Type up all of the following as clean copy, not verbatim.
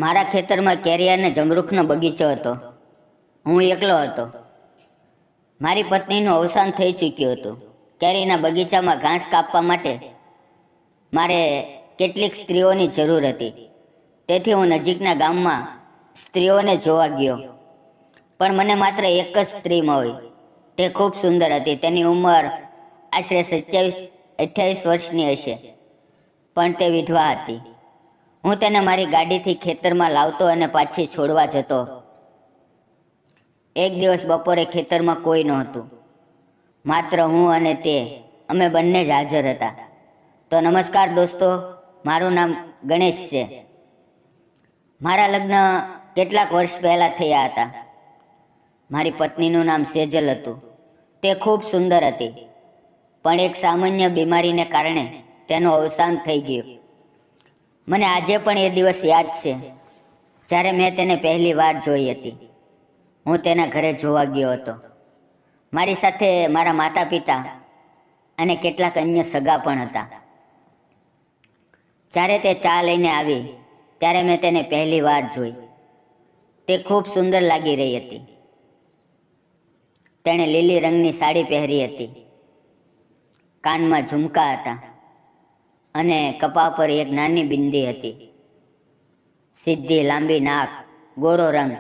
મારા ખેતરમાં કેરી અને જમરૂખનો બગીચો હતો. હું એકલો હતો. મારી પત્નીનું અવસાન થઈ ચૂક્યું હતું. કેરીના બગીચામાં ઘાસ કાપવા માટે મારે કેટલીક સ્ત્રીઓની જરૂર હતી. તેથી હું નજીકના ગામમાં સ્ત્રીઓને જોવા ગયો. પણ મને માત્ર એક જ સ્ત્રી મળી. તે ખૂબ સુંદર હતી. તેની ઉંમર આશરે 27-28 વર્ષની હશે, પણ તે વિધવા હતી. હું તેને મારી ગાડીથી ખેતરમાં લાવતો અને પાછી છોડવા જતો. એક દિવસ બપોરે ખેતરમાં કોઈ નહોતું, માત્ર હું અને તે. અમે બંને જ હાજર હતા. તો નમસ્કાર દોસ્તો, મારું નામ ગણેશ છે. મારા લગ્ન કેટલાક વર્ષ પહેલાં થયા હતા. મારી પત્નીનું નામ સેજલ હતું. તે ખૂબ સુંદર હતી, પણ એક સામાન્ય બીમારીને કારણે તેનું અવસાન થઈ ગયું. મને આજે પણ એ દિવસ યાદ છે જ્યારે મેં તેને પહેલી વાર જોઈ હતી. હું તેના ઘરે જોવા ગયો હતો. મારી સાથે મારા માતા પિતા અને કેટલાક અન્ય સગા પણ હતા. જ્યારે તે ચા લઈને આવી ત્યારે મેં તેને પહેલી વાર જોઈ. તે ખૂબ સુંદર લાગી રહી હતી. તેણે લીલી રંગની સાડી પહેરી હતી, કાનમાં ઝુમકા હતા અને કપા પર એક નાની બિંદી હતી. સીધી લાંબી નાક, ગોરો રંગ,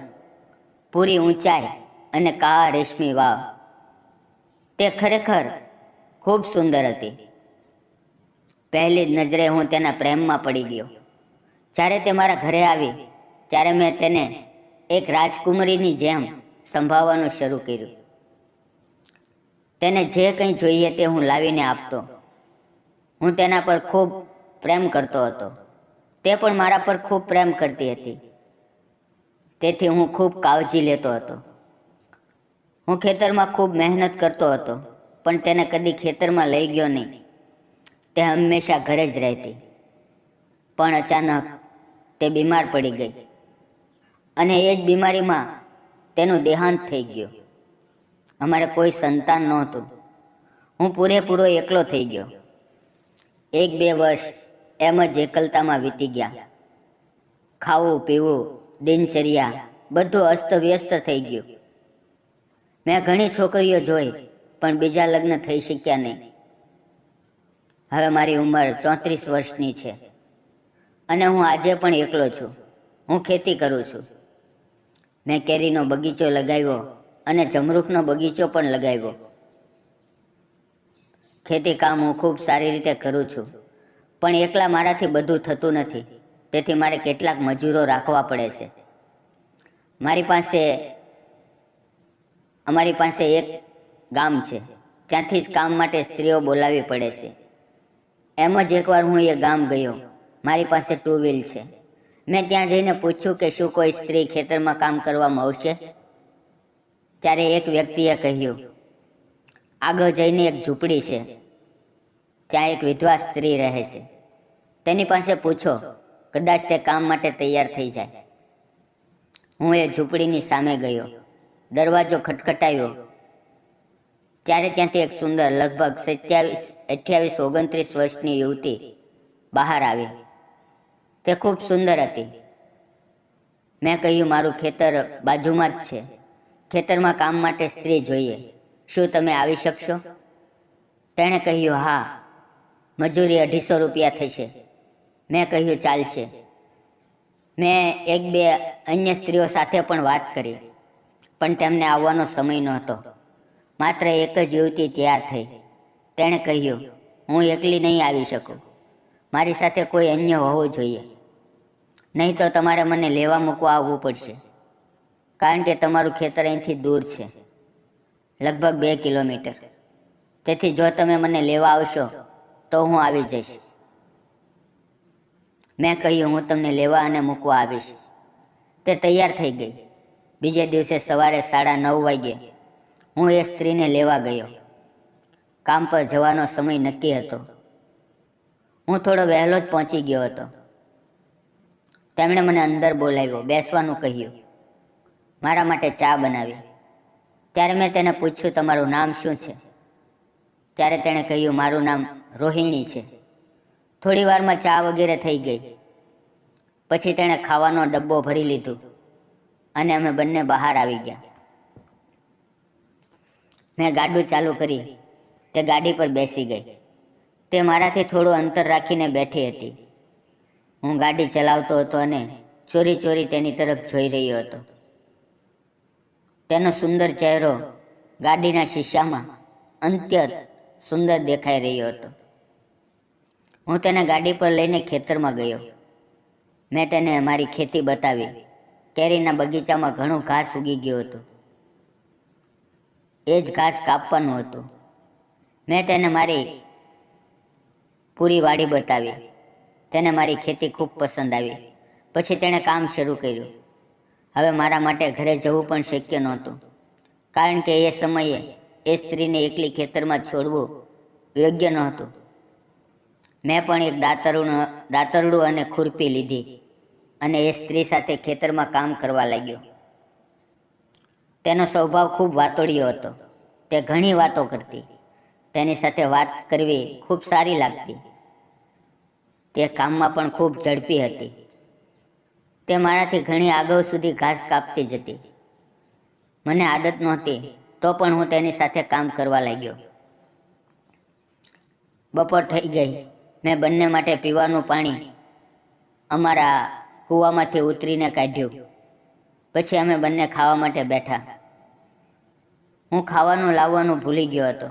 પૂરી ઊંચાઈ અને કાળા રેશમી વાળ. તે ખરેખર ખૂબ સુંદર હતી. પહેલી જ નજરે હું તેના પ્રેમમાં પડી ગયો. જ્યારે તે મારા ઘરે આવી ત્યારે મેં તેને એક રાજકુમારીની જેમ સંભાળવાનું શરૂ કર્યું. તેને જે કંઈ જોઈએ તે હું લાવીને આપતો. હું તેના પર ખૂબ પ્રેમ કરતો હતો. તે પણ મારા પર ખૂબ પ્રેમ કરતી હતી. તેથી હું ખૂબ કાળજી લેતો હતો. હું ખેતરમાં ખૂબ મહેનત કરતો હતો, પણ તેને કદી ખેતરમાં લઈ ગયો નહીં. તે હંમેશા ઘરે જ રહેતી. પણ અચાનક તે બીમાર પડી ગઈ અને એ જ બીમારીમાં તેનું દેહાંત થઈ ગયું. અમારે કોઈ સંતાન નહોતું. હું પૂરેપૂરો એકલો થઈ ગયો. 1-2 વર્ષ એમ જ એકલતામાં વીતી ગયા. ખાવું પીવું, દિનચર્યા બધું અસ્તવ્યસ્ત થઈ ગયું. મેં ઘણી છોકરીઓ જોઈ, પણ બીજા લગ્ન થઈ શક્યા નહીં. હવે મારી ઉંમર 34 વર્ષની છે અને હું આજે પણ એકલો છું. હું ખેતી કરું છું. મેં કેરીનો બગીચો લગાવ્યો અને જમરૂખનો બગીચો પણ લગાવ્યો. ખેતી કામ હું ખૂબ સારી રીતે કરું છું, પણ એકલા મારાથી બધું થતું નથી. તેથી મારે કેટલાક મજૂરો રાખવા પડે છે. અમારી પાસે એક ગામ છે, ત્યાંથી જ કામ માટે સ્ત્રીઓ બોલાવવી પડે છે. એમ જ એકવાર હું એ ગામ ગયો. મારી પાસે 2 વ્હીલ છે. મેં ત્યાં જઈને પૂછ્યું કે શું કોઈ સ્ત્રી ખેતરમાં કામ કરવામાં આવશે. ત્યારે એક વ્યક્તિએ કહ્યું, આગળ જઈને એક ઝૂંપડી છે, ત્યાં એક વિધવા સ્ત્રી રહે છે. તેની પાસે પૂછો, કદાચ તે કામ માટે તૈયાર થઈ જાય. હું એ ઝૂંપડીની સામે ગયો. દરવાજો ખટખટાવ્યો ત્યારે ત્યાંથી એક સુંદર, લગભગ 28-29 વર્ષની યુવતી બહાર આવી. તે ખૂબ સુંદર હતી. મેં કહ્યું, મારું ખેતર બાજુમાં જ છે. ખેતરમાં કામ માટે સ્ત્રી જોઈએ. શું તમે આવી શકશો? તેણે કહ્યું, હા, મજૂરી 250 રૂપિયા થશે. મેં કહ્યું, ચાલશે. મેં 1-2 અન્ય સ્ત્રીઓ સાથે પણ વાત કરી, પણ તેમને આવવાનો સમય નહોતો. માત્ર એક જ યુવતી તૈયાર થઈ. તેણે કહ્યું, હું એકલી નહીં આવી શકું. મારી સાથે કોઈ અન્ય હોવું જોઈએ. નહીં તો તમારે મને લેવા મૂકવા આવવું પડશે, કારણ કે તમારું ખેતર અહીંથી દૂર છે, લગભગ 2 કિલોમીટર. તેથી જો તમે મને લેવા આવશો તો હું આવી જઈશ. મેં કહ્યું, હું તમને લેવા અને મૂકવા આવીશ. તે તૈયાર થઈ ગઈ. બીજે દિવસે સવારે 9:30 વાગ્યે હું એ સ્ત્રીને લેવા ગયો. કામ પર જવાનો સમય નક્કી હતો. હું થોડો વહેલો જ પહોંચી ગયો હતો. તેમણે મને અંદર બોલાવ્યો, બેસવાનું કહ્યું, મારા માટે ચા બનાવી. ત્યારે મેં તેને પૂછ્યું, તમારું નામ શું છે? ત્યારે તેણે કહ્યું, મારું નામ રોહિણી છે. થોડી વારમાં ચા વગેરે થઈ ગઈ. પછી તેણે ખાવાનો ડબ્બો ભરી લીધું અને અમે બંને બહાર આવી ગયા. મેં ગાડું ચાલુ કરી. તે ગાડી પર બેસી ગઈ. તે મારાથી થોડું અંતર રાખીને બેઠી હતી. હું ગાડી ચલાવતો હતો અને ચોરી ચોરી તેની તરફ જોઈ રહ્યો હતો. તેનો સુંદર ચહેરો ગાડીના શીશામાં અત્યંત સુંદર દેખાઈ રહ્યો હતો. હું તેને ગાડી પર લઈને ખેતરમાં ગયો. મેં તેને મારી ખેતી બતાવી. કેરીના બગીચામાં ઘણું ઘાસ ઉગી ગયું હતું. એ જ ઘાસ કાપવાનું હતું. મેં તેને મારી પૂરી વાડી બતાવી. તેને મારી ખેતી ખૂબ પસંદ આવી. પછી તેણે કામ શરૂ કર્યું. હવે મારા માટે ઘરે જવું પણ શક્ય નહોતું, કારણ કે એ સમયે એ સ્ત્રીને એકલી ખેતરમાં છોડવું યોગ્ય નહોતું. મેં પણ એક દાતરડું અને ખુરપી લીધી અને એ સ્ત્રી સાથે ખેતરમાં કામ કરવા લાગ્યો. તેનો સ્વભાવ ખૂબ વાતોડિયો હતો. તે ઘણી વાતો કરતી. તેની સાથે વાત કરવી ખૂબ સારી લાગતી. તે કામમાં પણ ખૂબ ઝડપી હતી. તે મારાથી ઘણી આગળ સુધી ઘાસ કાપતી જતી. મને આદત નહોતી, તો પણ હું તેની સાથે કામ કરવા લાગ્યો. બપોર થઈ ગઈ. મેં બંને માટે પીવાનું પાણી અમારા કૂવામાંથી ઉતરીને કાઢ્યું. પછી અમે બંને ખાવા માટે બેઠા. હું ખાવાનું લાવવાનું ભૂલી ગયો હતો.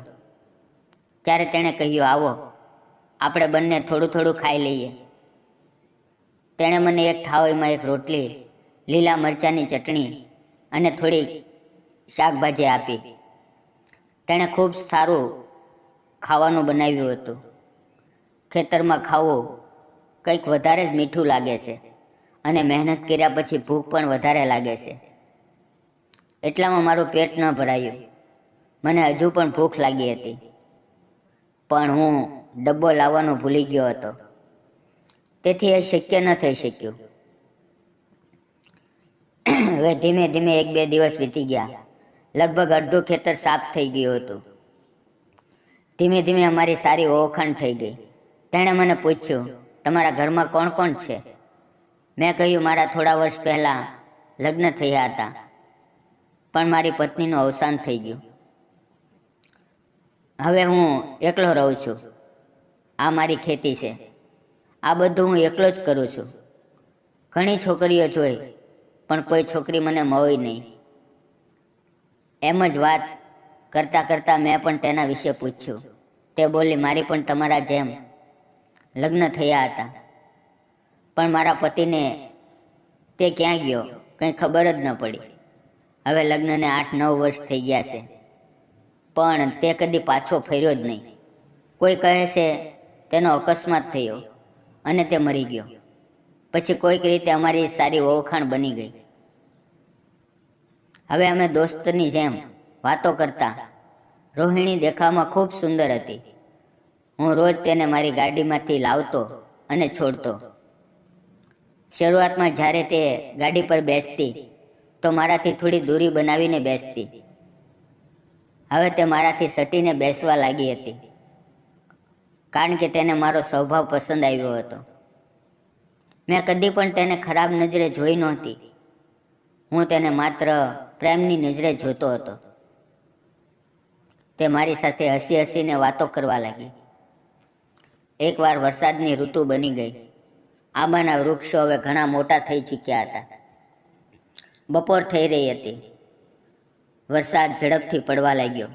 ત્યારે તેણે કહ્યું, આવો આપણે બંને થોડું થોડું ખાઈ લઈએ. તેણે મને એક થાળીમાં એક રોટલી, લીલા મરચાંની ચટણી અને થોડી શાકભાજી આપી. તેણે ખૂબ સારું ખાવાનું બનાવ્યું હતું. ખેતરમાં ખાવું કંઈક વધારે જ મીઠું લાગે છે અને મહેનત કર્યા પછી ભૂખ પણ વધારે લાગે છે. એટલામાં મારું પેટ ન ભરાયું. મને હજુ પણ ભૂખ લાગી હતી, પણ હું ડબ્બો લાવવાનું ભૂલી ગયો હતો. તેથી એ શક્ય ન થઈ શક્યું. હવે ધીમે ધીમે 1-2 દિવસ વીતી ગયા. લગભગ અડધું ખેતર સાફ થઈ ગયું હતું. ધીમે ધીમે અમારી સારી ઓળખાણ થઈ ગઈ. તેણે મને પૂછ્યું, તમારા ઘરમાં કોણ કોણ છે? મેં કહ્યું, મારા થોડા વર્ષ પહેલાં લગ્ન થયા હતા, પણ મારી પત્નીનું અવસાન થઈ ગયું. હવે હું એકલો રહું છું. આ મારી ખેતી છે. આ બધું હું એકલો જ કરું છું. ઘણી છોકરીઓ જોઈ, પણ કોઈ છોકરી મને મળી નહીં. એમ જ વાત કરતાં કરતાં મેં પણ તેના વિશે પૂછ્યું. તે બોલી, મારી પણ તમારા જેમ લગ્ન થયા હતા, પણ મારા પતિને તે ક્યાં ગયો કંઈ ખબર જ ન પડી. હવે લગ્નને 8-9 વર્ષ થઈ ગયા છે, પણ તે કદી પાછો ફર્યો જ નહીં. કોઈ કહે છે તેનો અકસ્માત થયો અને તે મરી ગયો. પછી કોઈક રીતે અમારી સારી ઓળખાણ બની ગઈ. હવે અમે દોસ્તની જેમ વાતો કરતા. રોહિણી દેખાવમાં ખૂબ સુંદર હતી. હું રોજ તેને મારી ગાડીમાંથી લાવતો અને છોડતો. શરૂઆતમાં જ્યારે તે ગાડી પર બેસતી તો મારાથી થોડી દૂરી બનાવીને બેસતી. હવે તે મારાથી સટીને બેસવા લાગી હતી, કારણ કે તેને મારો સ્વભાવ પસંદ આવ્યો હતો. મેં કદી પણ તેને ખરાબ નજરે જોઈ નહોતી. હું તેને માત્ર પ્રેમની નજરે જોતો હતો. તે મારી સાથે હસી હસીને વાતો કરવા લાગી. એકવાર વરસાદની ઋતુ બની ગઈ. આંબાના વૃક્ષો હવે ઘણા મોટા થઈ ચૂક્યા હતા. બપોર થઈ રહી હતી. વરસાદ ઝડપથી પડવા લાગ્યો.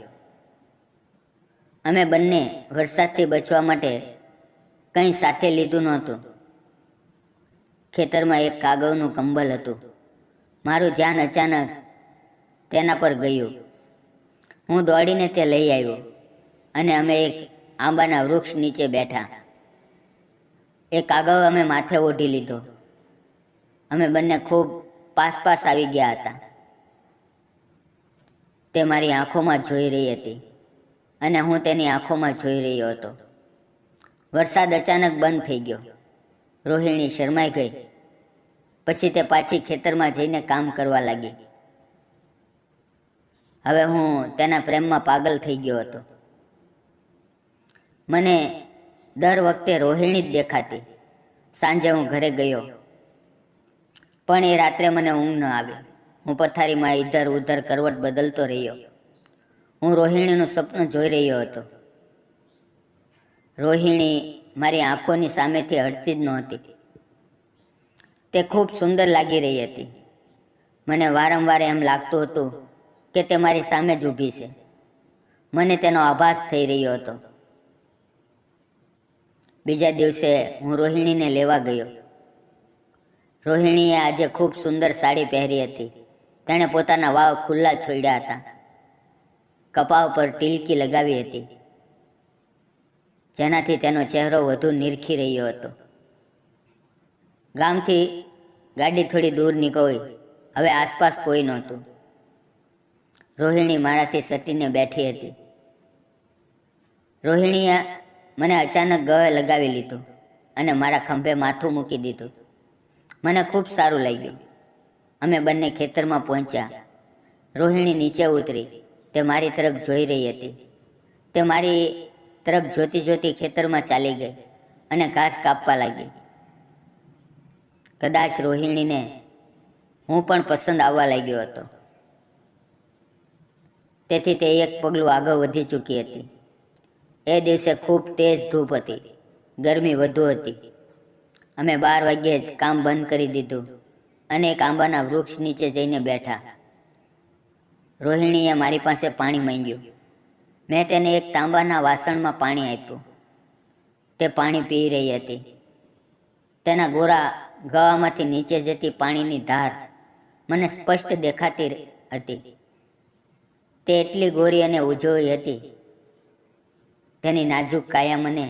અમે બંને વરસાદથી બચવા માટે કંઈ સાથે લીધું નહોતું. ખેતરમાં એક કાગળનું કંબલ હતું. મારું ધ્યાન અચાનક તેના પર ગયું. હું દોડીને તે લઈ આવ્યો અને અમે એક આંબાના વૃક્ષ નીચે બેઠા. એ કાગળ અમે માથે ઓઢી લીધો. અમે બંને ખૂબ પાસ આવી ગયા હતા. તે મારી આંખોમાં જોઈ રહી હતી અને હું તેની આંખોમાં જોઈ રહ્યો હતો. વરસાદ અચાનક બંધ થઈ ગયો. રોહિણી શરમાઈ ગઈ. પછી તે પાછી ખેતરમાં જઈને કામ કરવા લાગી. હવે હું તેના પ્રેમમાં પાગલ થઈ ગયો હતો. મને દર વખતે રોહિણી જ દેખાતી. સાંજે હું ઘરે ગયો. પણ એ રાત્રે મને ઊંઘ ન આવી. હું પથારીમાં ઇધર ઉધર કરવટ બદલતો રહ્યો. હું રોહિણીનું સપનું જોઈ રહ્યો હતો. રોહિણી મારી આંખોની સામેથી હટતી જ નહોતી. તે ખૂબ સુંદર લાગી રહી હતી. મને વારંવાર એમ લાગતું હતું કે તે મારી સામે જ ઊભી છે. મને તેનો આભાસ થઈ રહ્યો હતો. બીજા દિવસે હું રોહિણીને લેવા ગયો. રોહિણીએ આજે ખૂબ સુંદર સાડી પહેરી હતી. તેણે પોતાના વાળ ખુલ્લા છોડ્યા હતા. કપાળ પર ટીલકી લગાવી હતી, જેનાથી તેનો ચહેરો વધુ નિરખી રહ્યો હતો. ગામથી ગાડી થોડી દૂર નીકળી. હવે આસપાસ કોઈ નહોતું. રોહિણી મારાથી સટીને બેઠી હતી. રોહિણીએ મને અચાનક ગળે લગાવી લીધું અને મારા ખંભે માથું મૂકી દીધું. મને ખૂબ સારું લાગ્યું. અમે બંને ખેતરમાં પહોંચ્યા. રોહિણી નીચે ઉતરી. તે મારી તરફ જોઈ રહી હતી. તે મારી તરફ જોતી જોતી ખેતરમાં ચાલી ગઈ અને ઘાસ કાપવા લાગી. કદાચ રોહિણીને હું પણ પસંદ આવવા લાગ્યો હતો. તેથી તે એક પગલું આગળ વધી ચૂકી હતી. એ દિવસે ખૂબ તેજ ધૂપ હતી. ગરમી વધુ હતી. અમે 12 વાગ્યે જ કામ બંધ કરી દીધું અને એક આંબાના વૃક્ષ નીચે જઈને બેઠા. રોહિણીએ મારી પાસે પાણી માંગ્યું. મેં તેને એક તાંબાના વાસણમાં પાણી આપ્યું. તે પાણી પી રહી હતી. તેના ગોરા ગળામાંથી નીચે જતી પાણીની ધાર મને સ્પષ્ટ દેખાતી હતી. તે એટલી ગોરી અને ઉજળી હતી. તેની નાજુક કાયા મને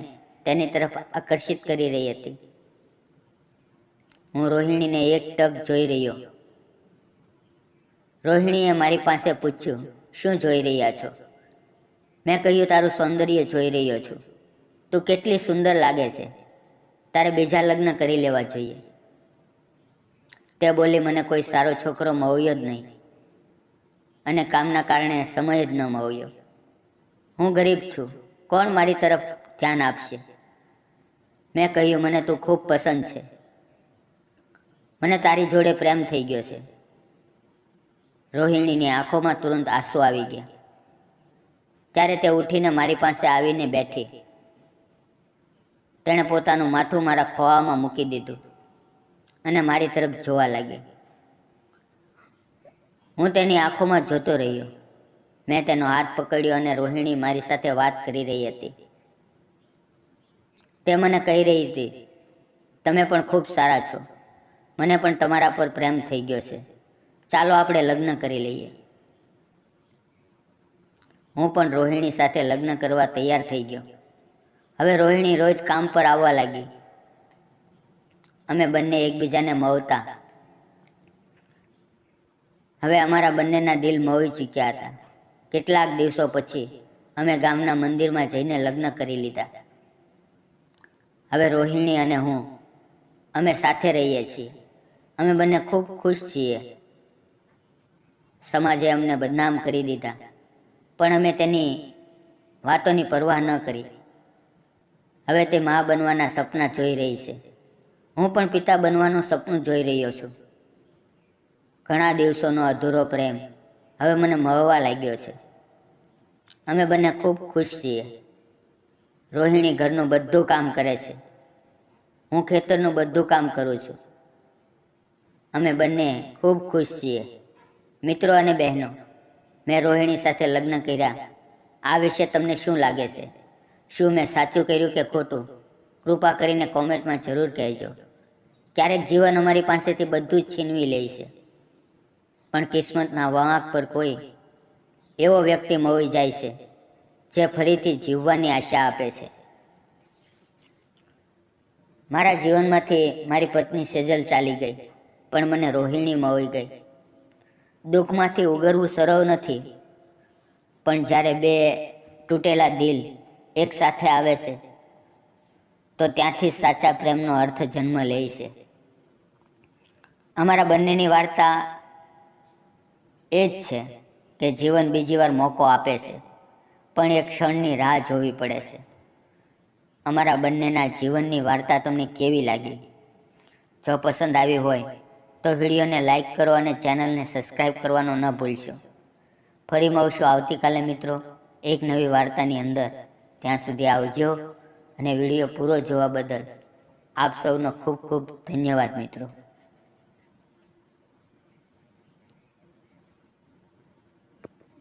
તેની તરફ આકર્ષિત કરી રહી હતી. હું રોહિણીને એક ટક જોઈ રહ્યો. રોહિણીએ મારી પાસે પૂછ્યું, શું જોઈ રહ્યા છો? મેં કહ્યું, તારું સૌંદર્ય જોઈ રહ્યો છું. તું કેટલી સુંદર લાગે છે. તારે બીજા લગ્ન કરી લેવા જોઈએ. તે બોલી, મને કોઈ સારો છોકરો મળ્યો જ નહીં અને કામના કારણે સમય જ ન મળ્યો. હું ગરીબ છું. કોણ મારી તરફ ધ્યાન આપશે? મેં કહ્યું, મને તું ખૂબ પસંદ છે. મને તારી જોડે પ્રેમ થઈ ગયો છે. રોહિણીની આંખોમાં તુરંત આંસુ આવી ગયા. ત્યારે તે ઉઠીને મારી પાસે આવીને બેઠી. તેણે પોતાનું માથું મારા ખોળામાં મૂકી દીધું અને મારી તરફ જોવા લાગી. હું તેની આંખોમાં જોતો રહ્યો. મેં તેનો હાથ પકડ્યો અને રોહિણી મારી સાથે વાત કરી રહી હતી. તે મને કહી રહી હતી, તમે પણ ખૂબ સારા છો. મને પણ તમારા પર પ્રેમ થઈ ગયો છે. ચાલો આપણે લગ્ન કરી લઈએ. હું પણ રોહિણી સાથે લગ્ન કરવા તૈયાર થઈ ગયો. હવે રોહિણી રોજ કામ પર આવવા લાગી. અમે બંને એકબીજાને મળતા. હવે અમારા બંનેના દિલ મળી ચૂક્યા હતા. કેટલાક દિવસો પછી અમે ગામના મંદિરમાં જઈને લગ્ન કરી લીધા. હવે રોહિણી અને હું અમે સાથે રહીએ છીએ. અમે બંને ખૂબ ખુશ છીએ. સમાજે અમને બદનામ કરી દીધા, પણ અમે તેની વાતોની પરવાહ ન કરી. હવે તે મા બનવાના સપના જોઈ રહી છે. હું પણ પિતા બનવાનું સપનું જોઈ રહ્યો છું. ઘણા દિવસોનો અધૂરો પ્રેમ હવે મને મળવા લાગ્યો છે. અમે બંને ખૂબ ખુશ છીએ. રોહિણી ઘરનું બધું કામ કરે છે. હું ખેતરનું બધું કામ કરું છું. અમે બંને ખૂબ ખુશ છીએ. મિત્રો અને બહેનો, મેં રોહિણી સાથે લગ્ન કર્યા. આ વિશે તમને શું લાગે છે? શું મેં સાચું કર્યું કે ખોટું? કૃપા કરીને કોમેન્ટમાં જરૂર કહેજો. ક્યારેક જીવન અમારી પાસેથી બધું જ છીનવી લે છે, પણ કિસ્મતના વળાંક પર કોઈ એવો વ્યક્તિ મળી જાય છે જે ફરીથી જીવવાની આશા આપે છે. મારા જીવનમાંથી મારી પત્ની સેજલ ચાલી ગઈ, પણ મને રોહિણી મળી ગઈ. દુઃખમાંથી ઉગરવું સરળ નથી, પણ જ્યારે બે તૂટેલા દિલ એક સાથે આવે છે તો ત્યાંથી સાચા પ્રેમનો અર્થ જન્મ લે છે. અમારા બંનેની વાર્તા એ જ છે કે જીવન બીજી વાર મોકો આપે છે, પણ એક ક્ષણની રાહ જોવી પડે છે. અમારા બંનેના જીવનની વાર્તા તમને કેવી લાગી? જો પસંદ આવી હોય તો વિડીયોને લાઈક કરો અને ચેનલને સબસ્ક્રાઈબ કરવાનું ન ભૂલશો. ફરી મળશું આવતીકાલે મિત્રો એક નવી વાર્તાની અંદર. ત્યાં સુધી આવજો અને વિડીયો પૂરો જોવા બદલ આપ સૌનો ખૂબ ખૂબ ધન્યવાદ મિત્રો.